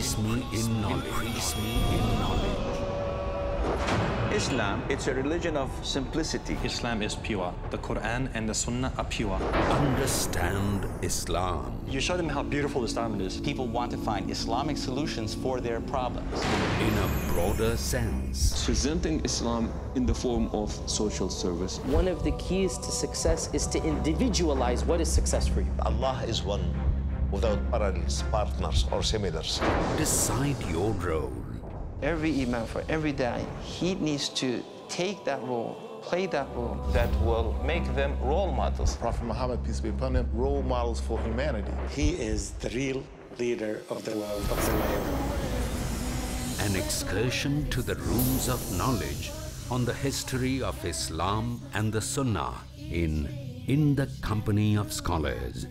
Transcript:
Increase me in knowledge. Increase me in knowledge. Islam, it's a religion of simplicity. Islam is pure. The Quran and the Sunnah are pure. Understand Islam. You show them how beautiful Islam is. People want to find Islamic solutions for their problems. In a broader sense. Presenting Islam in the form of social service. One of the keys to success is to individualize what is success for you. Allah is one, without parallels, partners, or similars. Decide your role. Every imam, for every da'i, he needs to take that role, play that role. That will make them role models. Prophet Muhammad, peace be upon him, role models for humanity. He is the real leader of the world, of the world. An excursion to the rooms of knowledge on the history of Islam and the Sunnah in the Company of Scholars.